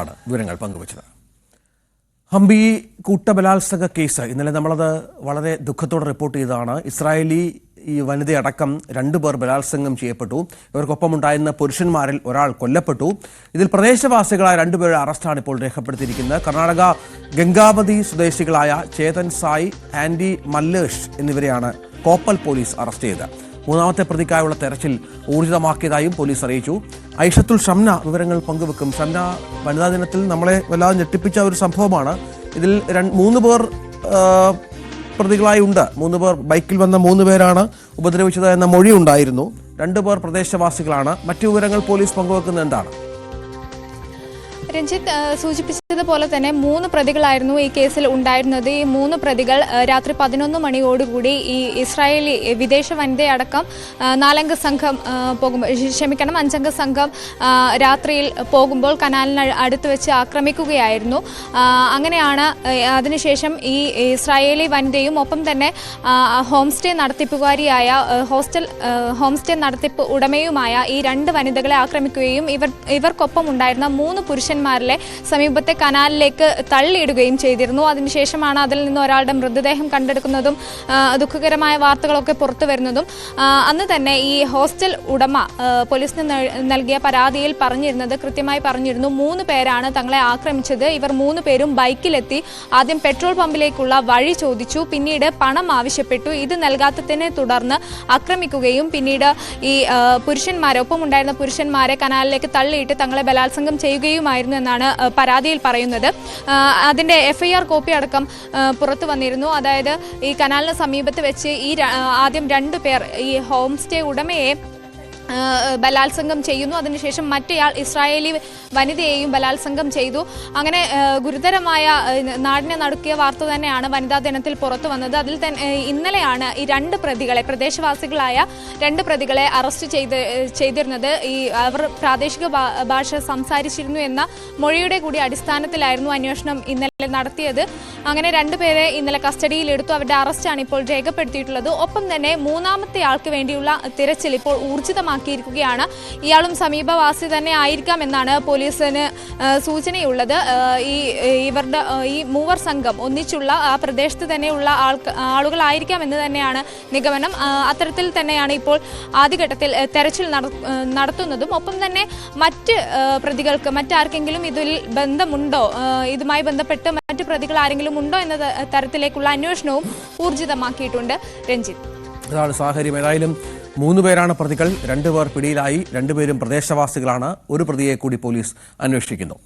വിവരങ്ങൾ പങ്കുവച്ചത്. ഹംപി കൂട്ടബലാത്സംഗ കേസ് ഇന്നലെ നമ്മളത് വളരെ ദുഃഖത്തോടെ റിപ്പോർട്ട് ചെയ്തതാണ്. ഇസ്രായേലി വനിതയടക്കം 2 പേർ ബലാത്സംഗം ചെയ്യപ്പെട്ടു. ഇവർക്കൊപ്പമുണ്ടായിരുന്ന പുരുഷന്മാരിൽ ഒരാൾ കൊല്ലപ്പെട്ടു. ഇതിൽ പ്രദേശവാസികളായ 2 പേരുടെ അറസ്റ്റാണ് ഇപ്പോൾ രേഖപ്പെടുത്തിയിരിക്കുന്നത്. കർണാടക ഗംഗാവതി സ്വദേശികളായ ചേതൻ സായ്, ആൻഡി മല്ലേഷ് എന്നിവരെയാണ് കോപ്പൽ പോലീസ് അറസ്റ്റ് ചെയ്തത്. 3ാമത്തെ പ്രതിക്കായുള്ള തെരച്ചിൽ ഊർജിതമാക്കിയതായും പോലീസ് അറിയിച്ചു. ഐഷത്തുൽ ഷംന വിവരങ്ങൾ പങ്കുവെക്കും. ഷംന, വനിതാ ദിനത്തിൽ നമ്മളെ വല്ലാതെ ഞെട്ടിപ്പിച്ച ഒരു സംഭവമാണ്. ഇതിൽ 3 പേർ പ്രതികളായി ഉണ്ട്. 3 പേർ ബൈക്കിൽ വന്ന 3 പേരാണ് ഉപദ്രവിച്ചത് എന്ന മൊഴി ഉണ്ടായിരുന്നു. 2 പേർ പ്രദേശവാസികളാണ്. മറ്റു വിവരങ്ങൾ പോലീസ് പങ്കുവെക്കുന്നത് എന്താണ്? രഞ്ജിത്ത് സൂചിപ്പിച്ചതുപോലെ തന്നെ 3 പ്രതികളായിരുന്നു ഈ കേസിൽ ഉണ്ടായിരുന്നത്. ഈ 3 പ്രതികൾ രാത്രി 11 മണിയോടുകൂടി ഈ ഇസ്രായേലി വിദേശ വനിതയടക്കം 4-അംഗ സംഘം പോകുമ്പോൾ 5-അംഗ സംഘം രാത്രിയിൽ പോകുമ്പോൾ കനാലിന് അടുത്ത് വെച്ച് ആക്രമിക്കുകയായിരുന്നു. അങ്ങനെയാണ് അതിനുശേഷം ഈ ഇസ്രായേലി വനിതയും ഒപ്പം തന്നെ ഹോം സ്റ്റേ നടത്തിപ്പുകാരിയായ ഹോം സ്റ്റേ നടത്തിപ്പ് ഉടമയുമായ ഈ 2 വനിതകളെ ആക്രമിക്കുകയും ഇവർക്കൊപ്പം ഉണ്ടായിരുന്ന 3 പുരുഷന്മാരിലെ സമീപത്തെ കനാലിലേക്ക് തള്ളിയിടുകയും ചെയ്തിരുന്നു. അതിനുശേഷമാണ് അതിൽ നിന്ന് ഒരാളുടെ മൃതദേഹം കണ്ടെടുക്കുന്നതും ദുഃഖകരമായ വാർത്തകളൊക്കെ പുറത്തു വരുന്നതും. അന്ന് തന്നെ ഈ ഹോസ്റ്റൽ ഉടമ പോലീസിന് നൽകിയ പരാതിയിൽ കൃത്യമായി പറഞ്ഞിരുന്നു 3 പേരാണ് തങ്ങളെ ആക്രമിച്ചത്. ഇവർ 3 പേരും ബൈക്കിലെത്തി ആദ്യം പെട്രോൾ പമ്പിലേക്കുള്ള വഴി ചോദിച്ചു, പിന്നീട് പണം ആവശ്യപ്പെട്ടു. ഇത് നൽകാത്തതിനെ തുടർന്ന് ആക്രമിക്കുകയും പിന്നീട് ഈ ഒപ്പം ഉണ്ടായിരുന്ന പുരുഷന്മാരെ കനാലിലേക്ക് തള്ളിയിട്ട് തങ്ങളെ ബലാത്സംഗം ചെയ്യുകയുമായിരുന്നു എന്നാണ് പരാതിയിൽ പറയുന്നത്. അതിന്റെ FIR കോപ്പി അടക്കം പുറത്തു വന്നിരുന്നു. അതായത് ഈ കനാലിന് സമീപത്ത് വെച്ച് ആദ്യം 2 പേർ ഈ ഹോം സ്റ്റേ ഉടമയെ ബലാത്സംഗം ചെയ്യുന്നു. അതിനുശേഷം മറ്റേയാൾ ഇസ്രായേലി വനിതയെയും ബലാത്സംഗം ചെയ്തു. അങ്ങനെ ഗുരുതരമായ നാടിനെ നടുക്കിയ വാർത്ത തന്നെയാണ് വനിതാ ദിനത്തിൽ പുറത്തു വന്നത്. അതിൽ തന്നെ ഇന്നലെയാണ് ഈ 2 പ്രതികളെ, പ്രദേശവാസികളായ 2 പ്രതികളെ അറസ്റ്റ് ചെയ്തിരുന്നത്. അവർ പ്രാദേശിക ഭാഷ സംസാരിച്ചിരുന്നു എന്ന മൊഴിയുടെ കൂടി അടിസ്ഥാനത്തിലായിരുന്നു അന്വേഷണം ഇന്നലെ നടത്തിയത്. അങ്ങനെ 2 പേരെ ഇന്നലെ കസ്റ്റഡിയിലെടുത്തു. അവരുടെ അറസ്റ്റാണ് ഇപ്പോൾ രേഖപ്പെടുത്തിയിട്ടുള്ളത്. ഒപ്പം തന്നെ 3ാമത്തെ ആൾക്ക് വേണ്ടിയുള്ള തിരച്ചിൽ ഇപ്പോൾ ഊർജിതമാക്കിയിരിക്കുകയാണ്. ഇയാളും സമീപവാസി തന്നെ ആയിരിക്കാം എന്നാണ് പോലീസിന് സൂചനയുള്ളത്. ഇവരുടെ ഈ 3 സംഘം ഒന്നിച്ചുള്ള ആ പ്രദേശത്ത് തന്നെയുള്ള ആളുകളായിരിക്കാം എന്ന് തന്നെയാണ് നിഗമനം. അത്തരത്തിൽ തന്നെയാണ് ഇപ്പോൾ ആദ്യഘട്ടത്തിൽ തെരച്ചിൽ നടത്തുന്നതും. ഒപ്പം തന്നെ മറ്റ് പ്രതികൾക്ക് മറ്റാർക്കെങ്കിലും ഇതിൽ ബന്ധമുണ്ടോ, ഇതുമായി ബന്ധപ്പെട്ട് മറ്റു പ്രതികൾ ആരെങ്കിലും ഉണ്ടോ എന്ന തരത്തിലേക്കുള്ള അന്വേഷണവും ഊർജിതമാക്കിയിട്ടുണ്ട്. രഞ്ജിത്ത്, ഇതാണ് സാഹചര്യം. ഏതായാലും 3 പേരാണ് പ്രതികൾ. 2 പേർ പിടിയിലായി. 2 പേരും പ്രദേശവാസികളാണ്. ഒരു പ്രതിയെ കൂടി പോലീസ് അന്വേഷിക്കുന്നു.